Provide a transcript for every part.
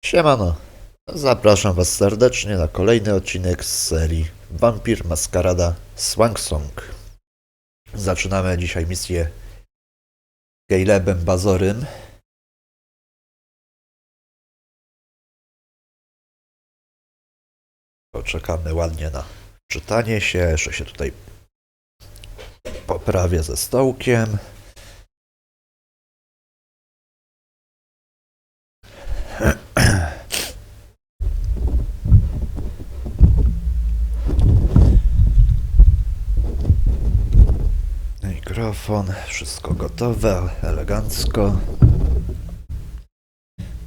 Siemano, zapraszam Was serdecznie na kolejny odcinek z serii Wampir, Maskarada, Swansong. Zaczynamy dzisiaj misję Calebem Bazorym. Poczekamy ładnie na czytanie się, jeszcze się tutaj poprawię ze stołkiem. Mikrofon, wszystko gotowe, elegancko.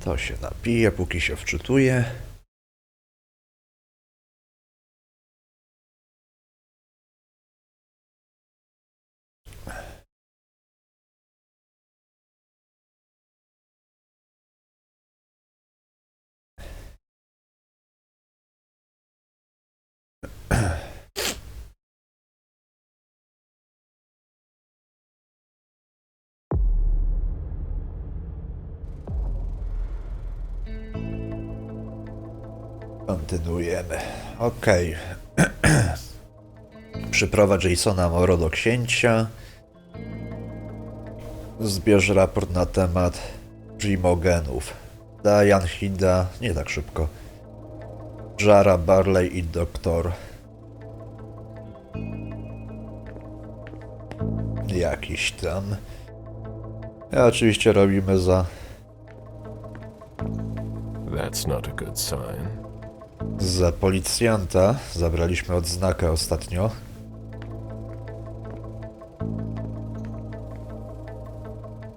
To się napije, póki się wczytuje. Kontynuujemy. Okej. Przyprowadź Jasona Moro do księcia. Zbierz raport na temat primogenów. Diane, Hida, nie tak szybko. Jara, Barley i doktor. Jakiś tam. A oczywiście robimy za That's not a good sign. policjanta. Zabraliśmy odznakę ostatnio.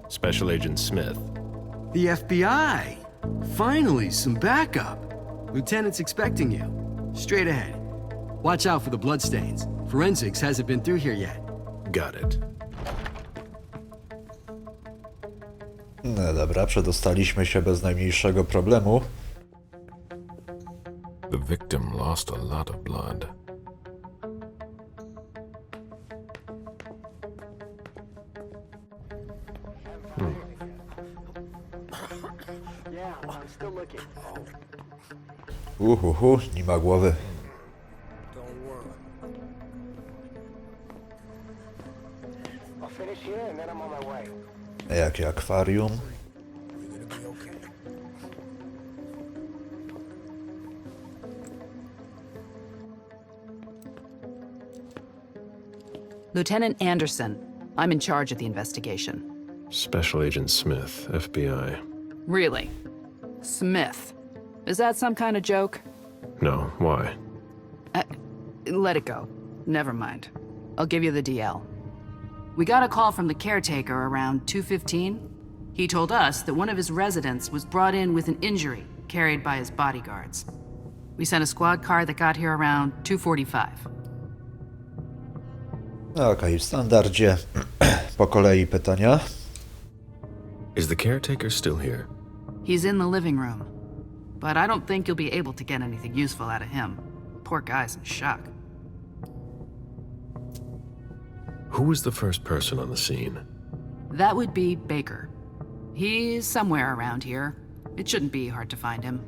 Special Agent Smith. The FBI! Finally, some backup. Lieutenant's expecting you. Straight ahead. Watch out for the bloodstains. Forensics hasn't been through here yet. Got it. No dobra, przedostaliśmy się bez najmniejszego problemu. The victim lost a lot of blood. Nie ma głowy. Jakie akwarium. Lieutenant Anderson, I'm in charge of the investigation. Special Agent Smith, FBI. Really? Smith. Is that some kind of joke? No, why? Let it go. Never mind. I'll give you the DL. We got a call from the caretaker around 2:15. He told us that one of his residents was brought in with an injury carried by his bodyguards. We sent a squad car that got here around 2:45. Okej, w standardzie. Po kolei pytania. Is the caretaker still here? He's in the living room, but I don't think you'll be able to get anything useful out of him. Poor guy's in shock. Who was the first person on the scene? That would be Baker. He's somewhere around here. It shouldn't be hard to find him.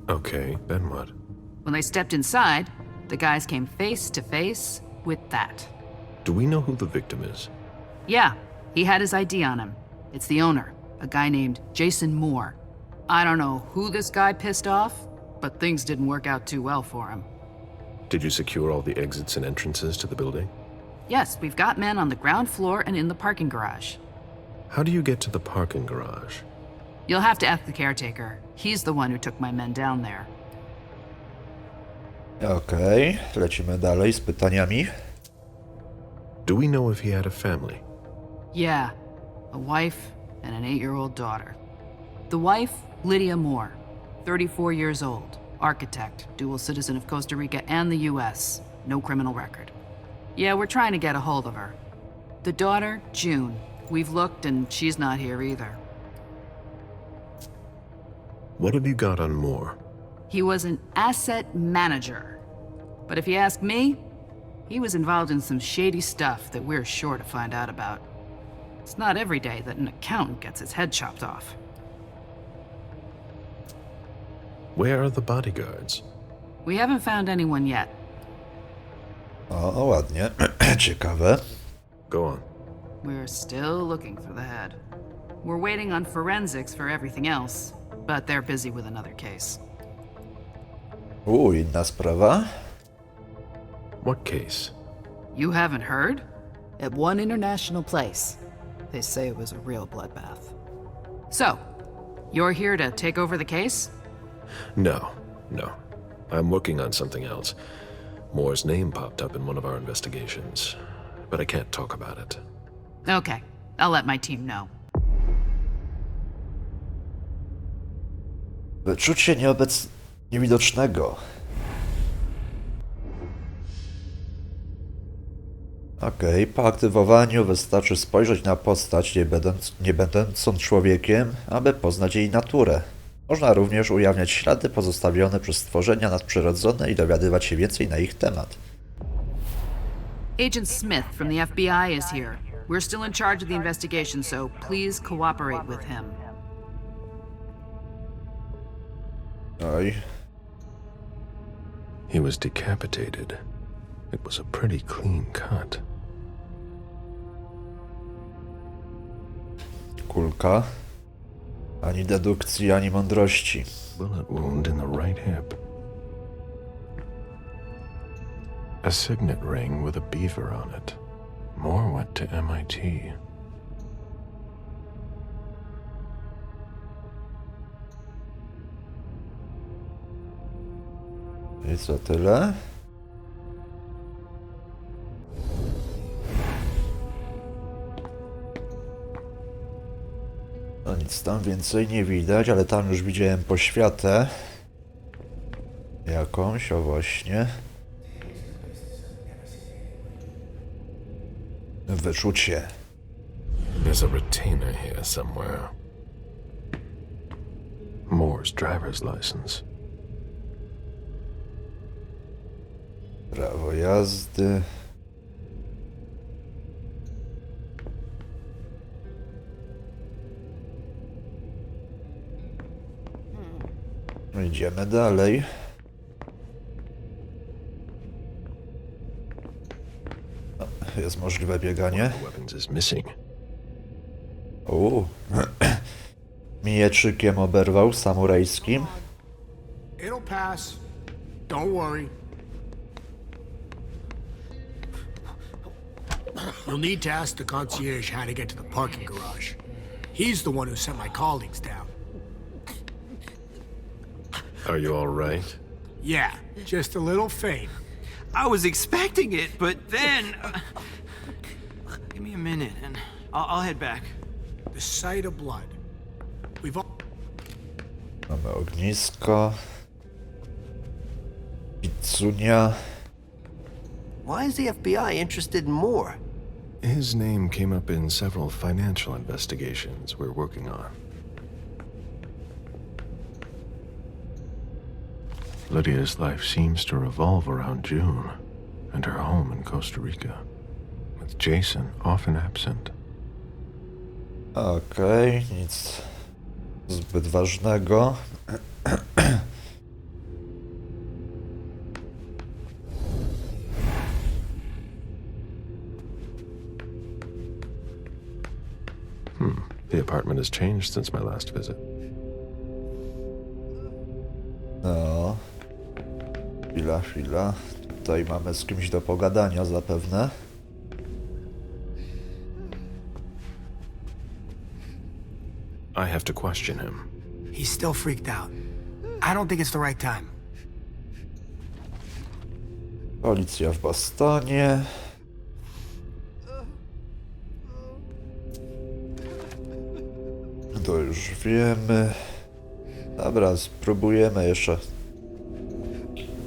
Okay, then what? When they stepped inside, the guys came face to face with that. Do we know who the victim is? Yeah, he had his ID on him. It's the owner, a guy named Jason Moore. I don't know who this guy pissed off, but things didn't work out too well for him. Did you secure all the exits and entrances to the building? Yes, we've got men on the ground floor and in the parking garage. How do you get to the parking garage? You'll have to ask the caretaker. He's the one who took my men down there. Okej, lecimy dalej z pytaniami. Do we know if he had a family? Yeah, a wife and an 8-year-old daughter. The wife, Lydia Moore, 34 years old, architect, dual citizen of Costa Rica and the US, no criminal record. Yeah, we're trying to get a hold of her. The daughter, June. We've looked and she's not here either. What have you got on Moore? He was an asset manager. But if you ask me, he was involved in some shady stuff that we're sure to find out about. It's not every day that an accountant gets his head chopped off. Where are the bodyguards? We haven't found anyone yet. O, ładnie. Ciekawe. Go on. We're still looking for the head. We're waiting on forensics for everything else, but they're busy with another case. Inna sprawa. What case? You haven't heard? At one international place. They say it was a real bloodbath. So, you're here to take over the case? No. I'm working on something else. Moore's name popped up in one of our investigations, but I can't talk about it. Okay, I'll let my team know. Wyczucie niewidocznego. Okej, po aktywowaniu wystarczy spojrzeć na postać, nie będącą człowiekiem, aby poznać jej naturę. Można również ujawniać ślady pozostawione przez stworzenia nadprzyrodzone i dowiadywać się więcej na ich temat. Agent Smith from the FBI is here. We're still in charge of the investigation, so please cooperate with him. Oj, He was decapitated. It was a pretty clean cut. kulka. Ani dedukcji, ani mądrości. Bullet wound in the right hip. A signet ring with a beaver on it. Moore went to MIT. I co, tyle? No nic tam więcej nie widać, ale tam już widziałem poświatę. Jakąś, o właśnie. Wyczucie. There's a retainer here somewhere. Moore's driver's license. Prawo jazdy. No, idziemy dalej. O, jest możliwe bieganie. The weapons is missing. Mieczykiem oberwał, samurajskim. It'll pass. Don't worry. You'll need to ask the concierge how to get to the parking garage. He's the one who sent my colleagues down. Are you all right? Yeah, just a little faint. I was expecting it, but then... give me a minute, and I'll head back. The sight of blood. We've all... Mamy ognisko. Pizzunia. Why is the FBI interested in Moore? His name came up in several financial investigations we're working on. Lydia's life seems to revolve around June and her home in Costa Rica, with Jason often absent. Okej, nic zbyt ważnego. The apartment has changed since my last visit. No. Chwila. Tutaj mamy z kimś do pogadania zapewne. I have to question him. He's still freaked out. I don't think it's the right time. Policja w Bostonie. To już wiemy. Dobra, spróbujemy jeszcze.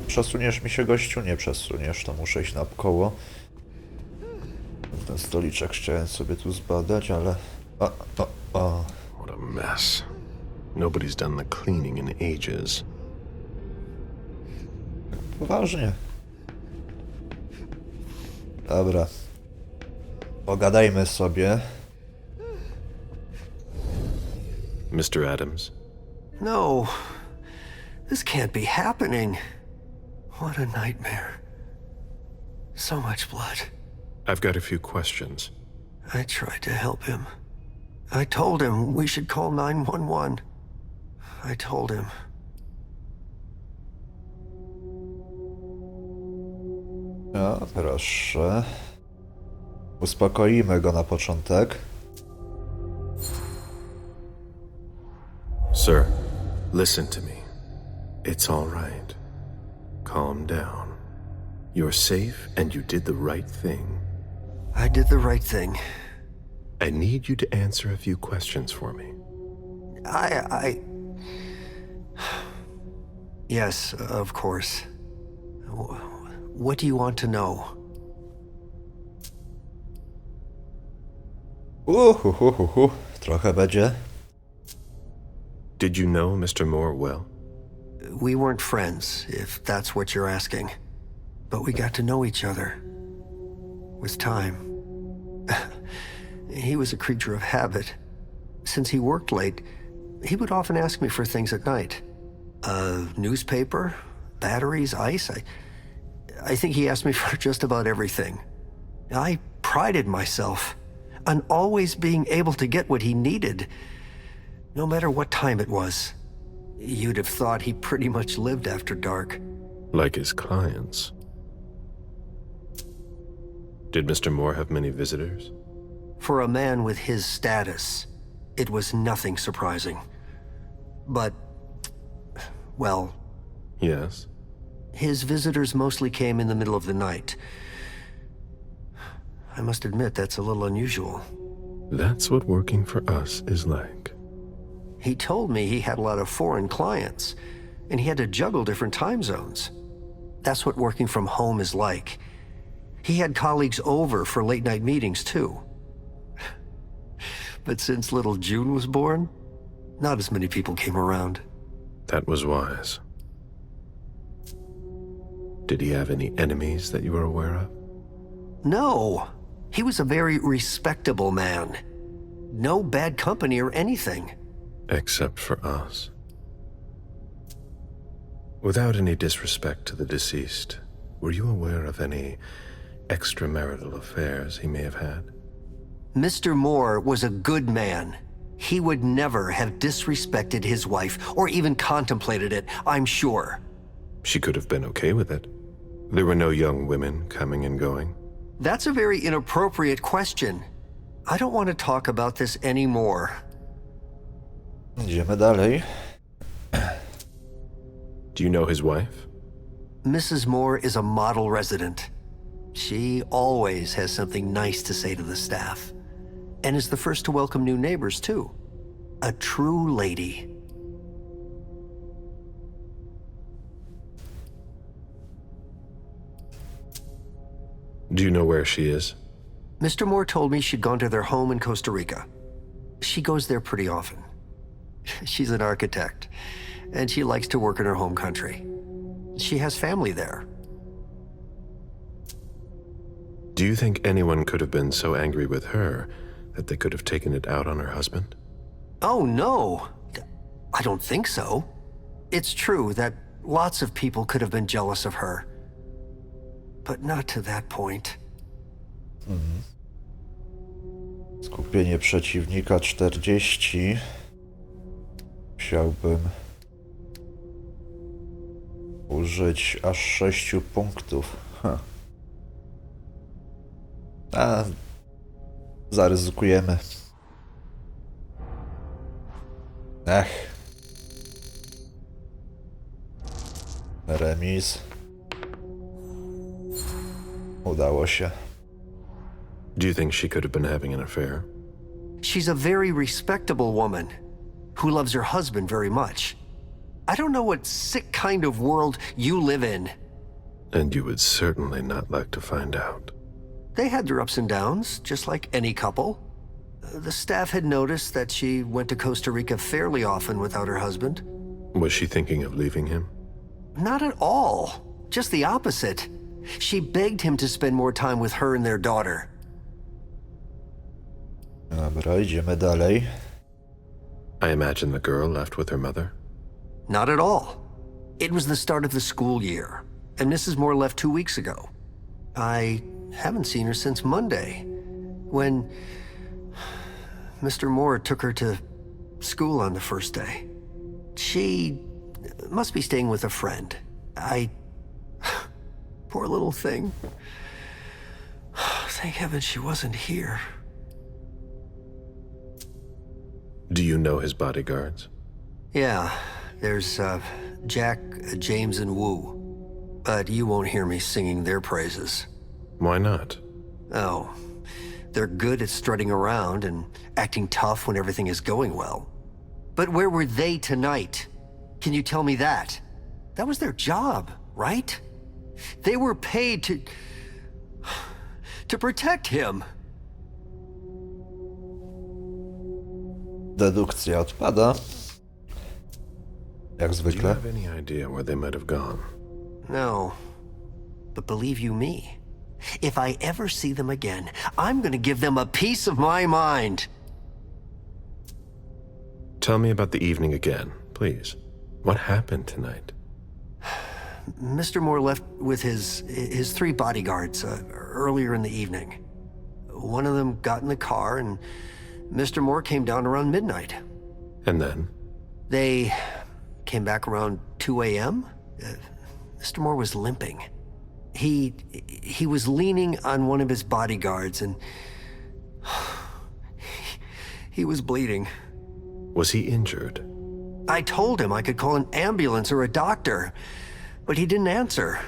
Przesuniesz mi się, gościu? Nie przesuniesz, to muszę iść na koło. Ten stoliczek chciałem sobie tu zbadać, ale... What a mess. Nobody's done the cleaning in ages. Poważnie. Dobra. Pogadajmy sobie. Mr. Adams? No. This can't be happening. What a nightmare. So much blood. I've got a few questions. I tried to help him. I told him we should call 911. I told him. No, proszę. Uspokoimy go na początek. Sir, listen to me. It's all right. Calm down. You're safe and you did the right thing. I did the right thing. I need you to answer a few questions for me. Yes, of course. What do you want to know? Trochę będzie. Did you know Mr. Moore well? We weren't friends, if that's what you're asking. But we got to know each other. With time. He was a creature of habit. Since he worked late, he would often ask me for things at night. A newspaper, batteries, ice. I think he asked me for just about everything. I prided myself on always being able to get what he needed, no matter what time it was. You'd have thought he pretty much lived after dark. Like his clients. Did Mr. Moore have many visitors? For a man with his status, it was nothing surprising. But, well... Yes? His visitors mostly came in the middle of the night. I must admit, that's a little unusual. That's what working for us is like. He told me he had a lot of foreign clients, and he had to juggle different time zones. That's what working from home is like. He had colleagues over for late-night meetings, too. But since little June was born, not as many people came around. That was wise. Did he have any enemies that you were aware of? No. He was a very respectable man. No bad company or anything. Except for us. Without any disrespect to the deceased, were you aware of any extramarital affairs he may have had? Mr. Moore was a good man. He would never have disrespected his wife, or even contemplated it, I'm sure. She could have been okay with it. There were no young women coming and going. That's a very inappropriate question. I don't want to talk about this anymore. Idziemy dalej. Do you know his wife? Mrs. Moore is a model resident. She always has something nice to say to the staff. And is the first to welcome new neighbors, too. A true lady. Do you know where she is? Mr. Moore told me she'd gone to their home in Costa Rica. She goes there pretty often. She's an architect, and she likes to work in her home country. She has family there. Do you think anyone could have been so angry with her that they could have taken it out on her husband? Oh, no. I don't think so. It's true that lots of people could have been jealous of her. But not to that point. Skupienie przeciwnika 40. Musiałbym użyć aż 6 punktów. A, zaryzykujemy. Remis. Udało się. Do you think she could have been having an affair? She's a very respectable woman who loves her husband very much. I don't know what sick kind of world you live in. And you would certainly not like to find out. They had their ups and downs, just like any couple. The staff had noticed that she went to Costa Rica fairly often without her husband. Was she thinking of leaving him? Not at all. Just the opposite. She begged him to spend more time with her and their daughter. Dobra, idziemy dalej. I imagine the girl left with her mother. Not at all. It was the start of the school year, and Mrs. Moore left 2 weeks ago. I haven't seen her since Monday, when Mr. Moore took her to school on the first day. She must be staying with a friend. Poor little thing. Thank heaven she wasn't here. Do you know his bodyguards? Yeah, there's Jack, James, and Wu. But you won't hear me singing their praises. Why not? Oh, they're good at strutting around and acting tough when everything is going well. But where were they tonight? Can you tell me that? That was their job, right? They were paid to protect him. Dedukcja odpada. Jak Do you zwykle. have any idea where they might have gone? No, but believe you me, if I ever see them again, I'm gonna give them a piece of my mind. Tell me about the evening again, please. What happened tonight? Mr. Moore left with his 3 bodyguards earlier in the evening. One of them got in the car, and Mr. Moore came down around midnight. And then? They came back around 2 a.m. Mr. Moore was limping. He was leaning on one of his bodyguards, and he was bleeding. Was he injured? I told him I could call an ambulance or a doctor, but he didn't answer.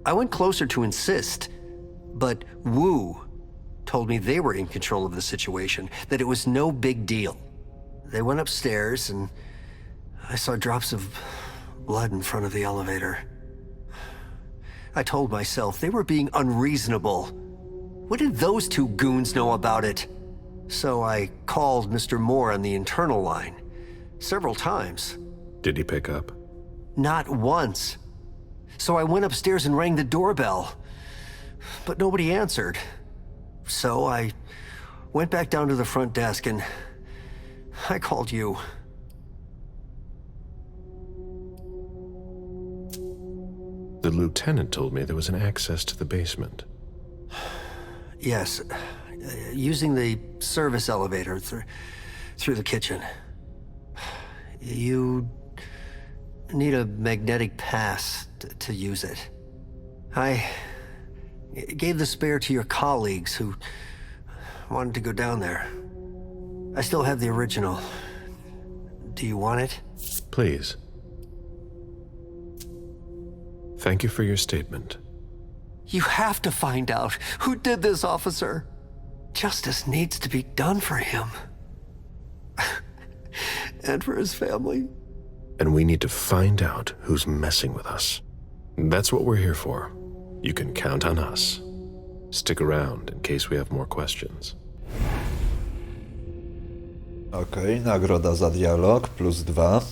I went closer to insist, but Wu told me they were in control of the situation, that it was no big deal. They went upstairs, and I saw drops of blood in front of the elevator. I told myself they were being unreasonable. What did those 2 goons know about it? So I called Mr. Moore on the internal line several times. Did he pick up? Not once. So I went upstairs and rang the doorbell, but nobody answered. So I went back down to the front desk and I called you. The lieutenant told me there was an access to the basement. Yes, using the service elevator through the kitchen. You need a magnetic pass to use it. I gave the spare to your colleagues who wanted to go down there. I still have the original. Do you want it? Please. Thank you for your statement. You have to find out who did this, officer. Justice needs to be done for him. And for his family. And we need to find out who's messing with us. That's what we're here for. You can count on us. Stick around in case we have more questions. Okej, nagroda za dialog, +2.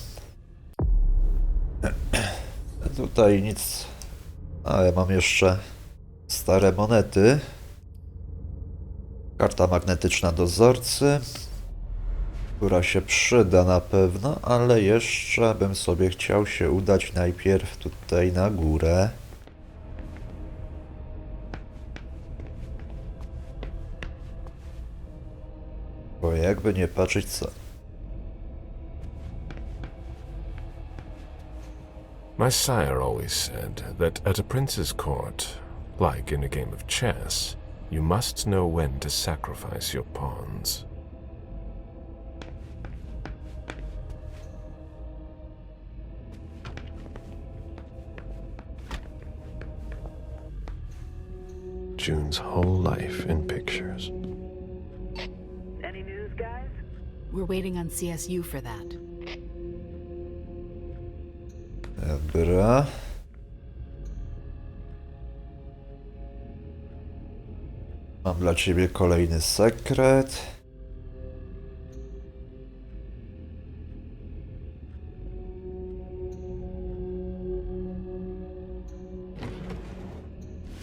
Tutaj nic... Ale mam jeszcze stare monety. Karta magnetyczna dozorcy, która się przyda na pewno, ale jeszcze bym sobie chciał się udać najpierw tutaj na górę. Bo jakby nie patrzeć co... My sire always said that at a prince's court, like in a game of chess, you must know when to sacrifice your pawns. June's whole life in pictures. Any news, guys? We're waiting on CSU for that. Dobra. Mam dla ciebie kolejny sekret.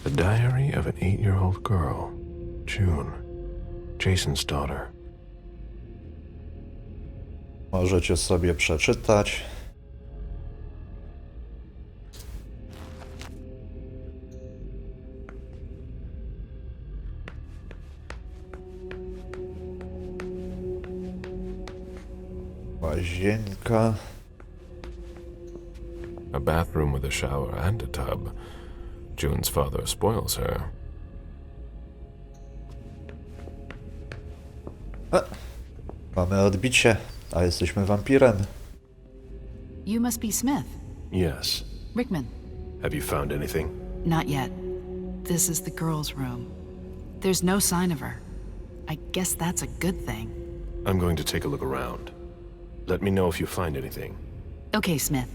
The diary of an 8-year-old girl, June, Jason's daughter. Możecie sobie przeczytać. Łazienka. A bathroom with a shower and a tub. June's father spoils her. Mamy odbicie, a jesteśmy wampirem. You must be Smith. Yes. Rickman. Have you found anything? Not yet. This is the girl's room. There's no sign of her. I guess that's a good thing. I'm going to take a look around. Let me know if you find anything. Okay, Smith.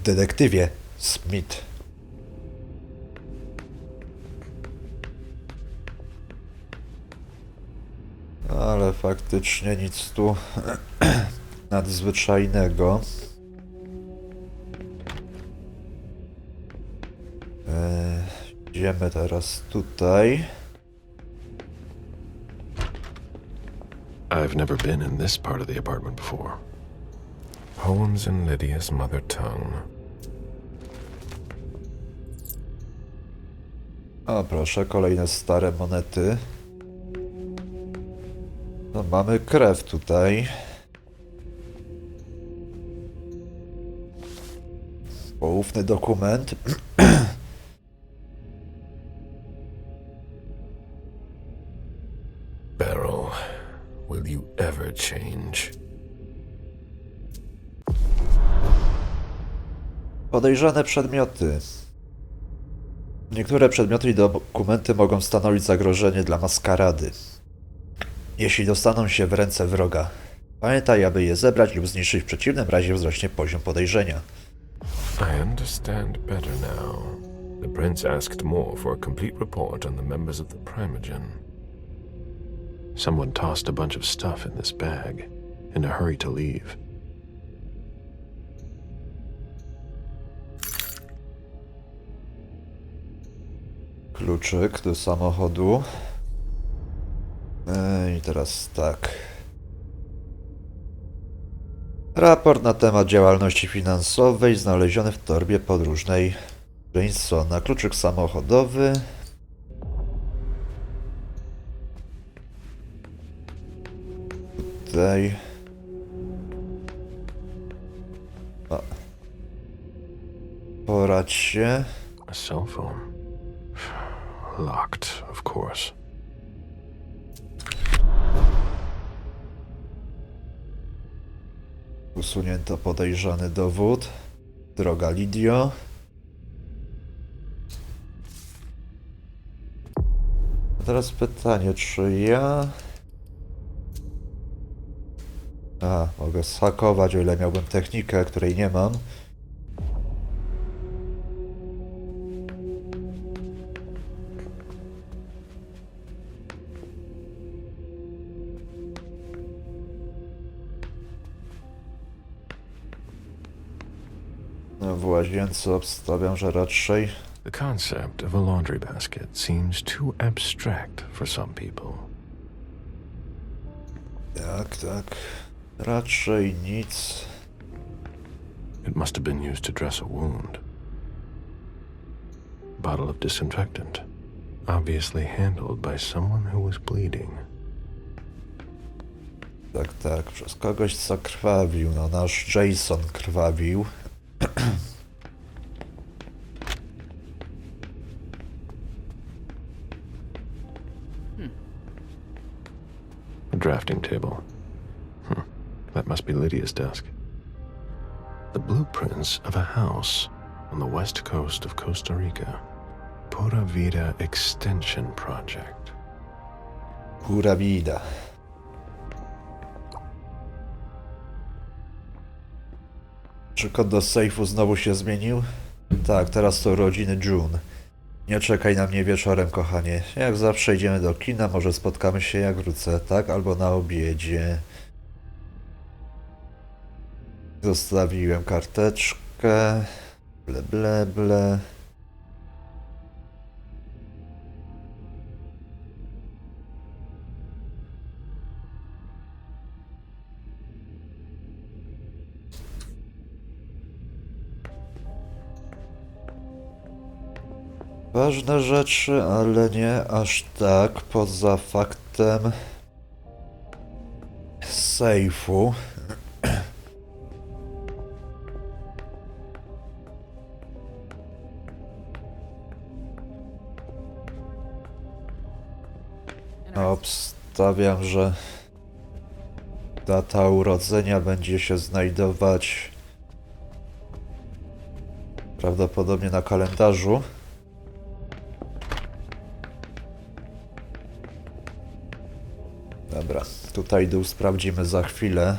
Detektywie Smith. Ale faktycznie nic tu nadzwyczajnego. Idziemy teraz tutaj. I've never been in this part of the apartment before. Poems in Lydia's mother tongue. O proszę, kolejne stare monety. No mamy krew tutaj. Poufny dokument. Beryl, will you ever change? Podejrzane przedmioty. Niektóre przedmioty i dokumenty mogą stanowić zagrożenie dla maskarady, jeśli dostaną się w ręce wroga. Pamiętaj, aby je zebrać lub zniszczyć, w przeciwnym razie wzrośnie poziom podejrzenia. I understand better now. The prince asked more for a complete report on the members of the Primogen. Someone tossed a bunch of stuff in this bag, in a hurry to leave. Kluczyk do samochodu. I teraz tak. Raport na temat działalności finansowej znaleziony w torbie podróżnej Jamesona. Kluczyk samochodowy. Tutaj. O. Poradź się. A cell phone. Locked, of course. Usunięto podejrzany dowód. Droga Lidio. A teraz pytanie, czy ja... mogę zhakować, o ile miałbym technikę, której nie mam. No, w łazience obstawiam, że raczej... The concept of a laundry basket seems too abstract for some people. Tak. Raczej nic. It must have been used to dress a wound. Bottle of disinfectant, obviously handled by someone who was bleeding. Tak, przez kogoś, co krwawił. No, nasz Jason krwawił. A drafting table. That must be Lydia's desk. The blueprints of a house on the west coast of Costa Rica. Pura Vida Extension Project. Pura vida. Czy kod do sejfu znowu się zmienił? Tak, teraz to rodziny June. Nie czekaj na mnie wieczorem, kochanie. Jak zawsze idziemy do kina, może spotkamy się jak wrócę, tak? Albo na obiedzie. Zostawiłem karteczkę. Ble. Ważne rzeczy, ale nie aż tak, poza faktem... sejfu. Obstawiam, że data urodzenia będzie się znajdować prawdopodobnie na kalendarzu. Dobra, tutaj dół sprawdzimy za chwilę.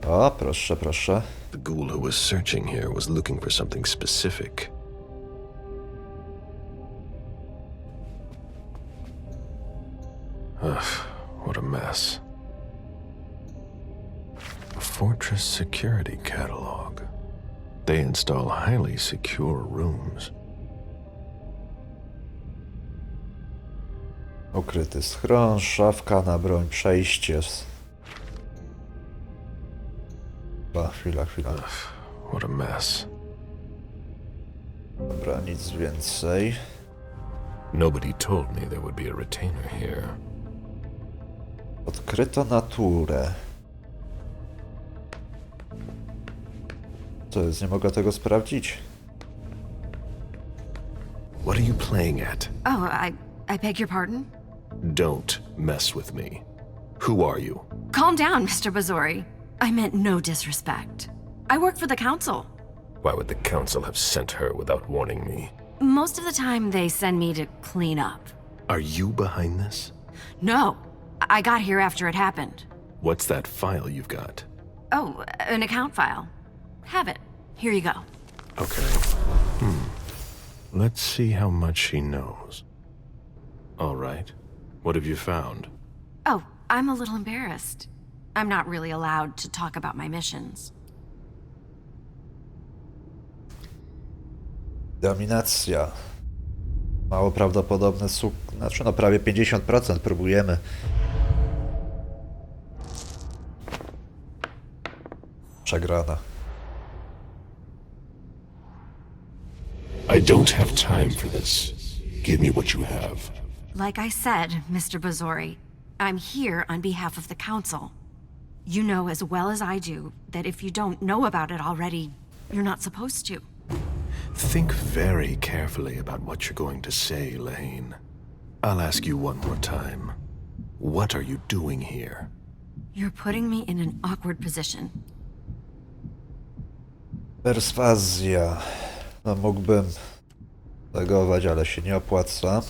O, proszę, proszę. The ghoul who was searching here was looking for something specific. Ugh, what a mess. A Fortress security catalog. They install highly secure rooms. Ukryty schron, szafka na broń, przejście. Chwila. Ugh, what a mess. Dobra, nic więcej. Nobody told me there would be a retainer here. Odkryto naturę. Co jest? Nie mogę tego sprawdzić. What are you playing at? Oh, I beg your pardon? Don't mess with me. Who are you? Calm down, Mr. Bazori. I meant no disrespect. I work for the council. Why would the council have sent her without warning me? Most of the time, they send me to clean up. Are you behind this? No, I got here after it happened. What's that file you've got? Oh, an account file. Have it. Here you go. Okay. Let's see how much she knows. All right. What have you found? Oh, I'm a little embarrassed. I'm not really allowed to talk about my missions. Dominacja. Mało prawdopodobne znaczy no prawie 50% próbujemy. Przegrana. I don't have time for this. Give me what you have. Like I said, Mr. Bazori, I'm here on behalf of the council. You know as well as I do that if you don't know about it already, you're not supposed to. Think very carefully about what you're going to say, Lane. I'll ask you one more time. What are you doing here? You're putting me in an awkward position. Perswazja. No mógłbym negować, ale się nie opłaca.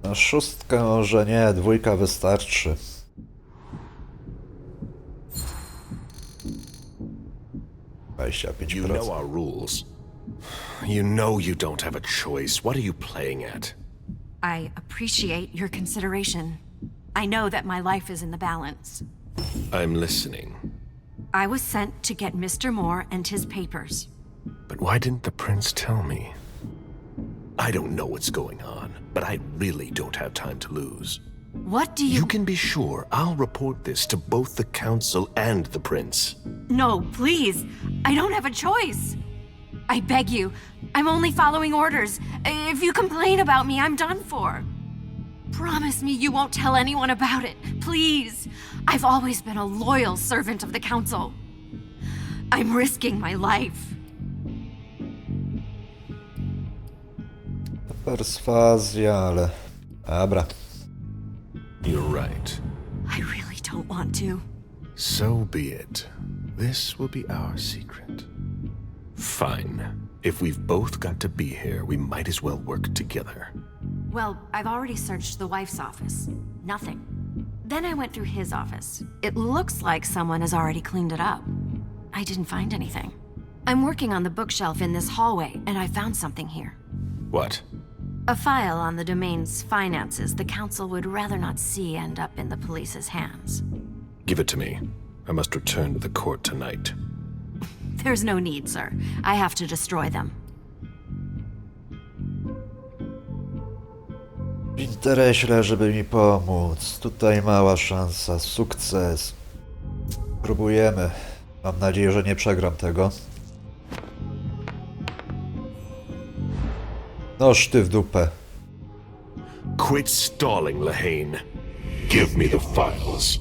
Na szóstkę może nie, dwójka wystarczy. You know our rules. You know you don't have a choice. What are you playing at? I appreciate your consideration. I know that my life is in the balance. I'm listening. I was sent to get Mr. Moore and his papers. But why didn't the prince tell me? I don't know what's going on, but I really don't have time to lose. What do you... You can be sure I'll report this to both the council and the prince. No, please. I don't have a choice. I beg you. I'm only following orders. If you complain about me, I'm done for. Promise me you won't tell anyone about it. Please. I've always been a loyal servant of the council. I'm risking my life. Perswazja, ale... Dobra. You're right. I really don't want to. So be it. This will be our secret. Fine. If we've both got to be here, we might as well work together. Well, I've already searched the wife's office. Nothing. Then I went through his office. It looks like someone has already cleaned it up. I didn't find anything. I'm working on the bookshelf in this hallway, and I found something here. What? A file on the domain's finances the council would rather not see end up in the police's hands. Give it to me. I must return to the court tonight. There's no need, sir. I have to destroy them. W interesie, żeby mi pomóc. Tutaj mała szansa, sukces. Spróbujemy. Mam nadzieję, że nie przegram tego. Noż ty w dupę. Quit stalling, Lahane. Give me the files.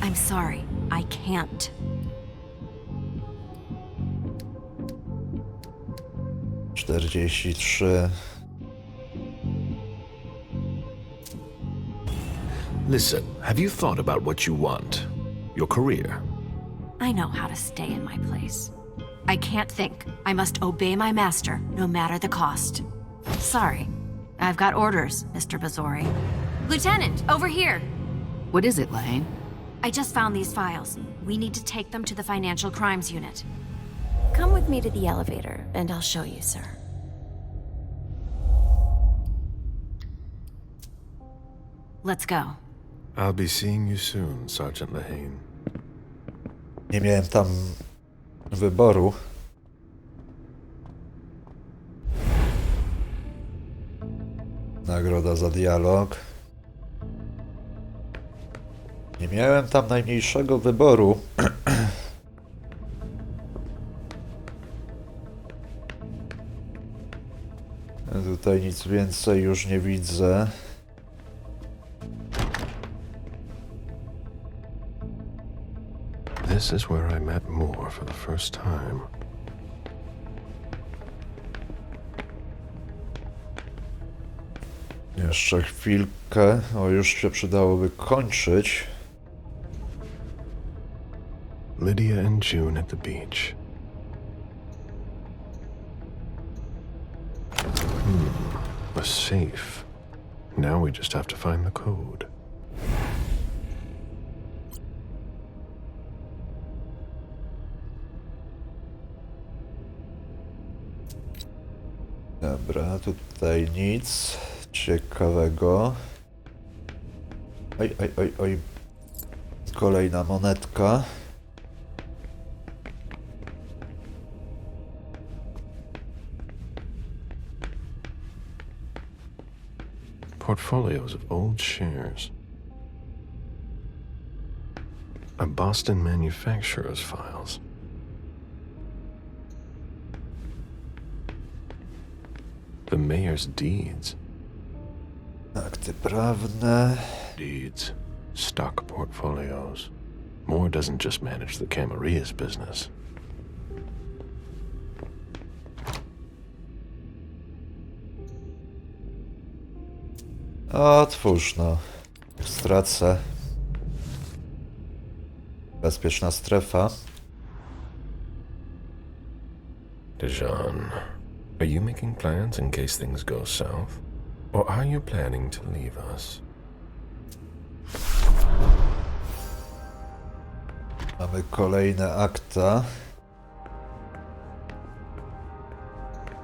I'm sorry, I can't. $43. Listen, have you thought about what you want? Your career? I know how to stay in my place. I can't think. I must obey my master, no matter the cost. Sorry. I've got orders, Mr. Bazori. Lieutenant, over here! What is it, Lane? I just found these files. We need to take them to the Financial Crimes Unit. Come with me to the elevator, and I'll show you, sir. Let's go. I'll be seeing you soon, Sergeant Lahane. Nie miałem tam wyboru. Nagroda za dialog. Nie miałem tam najmniejszego wyboru. Tutaj nic więcej już nie widzę. This is where I met Moore for the first time. Jeszcze chwilkę. O, już się przydałoby kończyć. Lydia and June at the beach. A safe. Now we just have to find the code. Dobra, tutaj nic ciekawego. Oj, oj, oj, oj. Kolejna monetka. Portfolios of old shares. A Boston manufacturer's files. The mayor's deeds. Akty prawne. Deeds. Stock portfolios. Moore doesn't just manage the Camarias business. Otwórz no. Stracę. Bezpieczna strefa. Dijon, are you making plans in case things go south? Or are you planning to leave us? Mamy kolejne akta.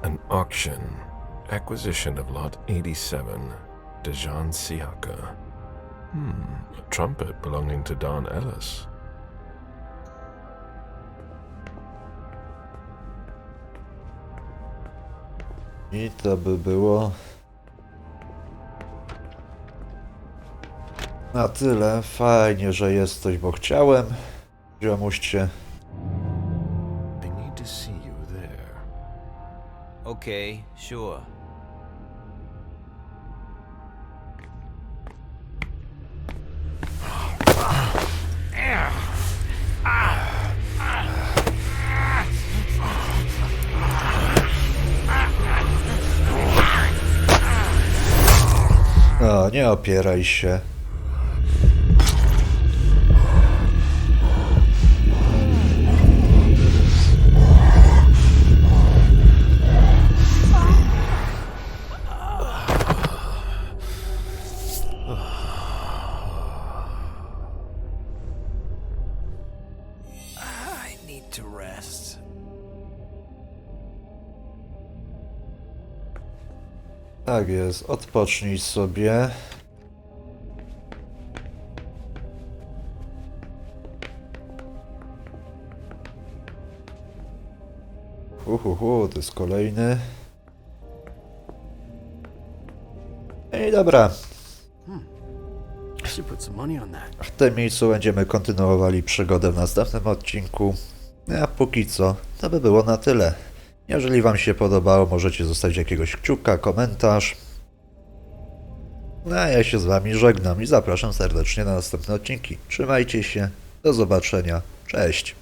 An auction. Acquisition of Lot 87. Dijon Siaka. A trumpet belonging to Don Ellis. I to by było na tyle. Fajnie, że jesteś, bo chciałem. Ziomuście. I need to see you there. Okay, sure. O, nie opieraj się. I need to rest. Tak jest, odpocznij sobie. To jest kolejny. I dobra. should put some money on that. W tym miejscu będziemy kontynuowali przygodę w następnym odcinku. A póki co, to by było na tyle. Jeżeli wam się podobało, możecie zostawić jakiegoś kciuka, komentarz. A ja się z wami żegnam i zapraszam serdecznie na następne odcinki. Trzymajcie się, do zobaczenia, cześć!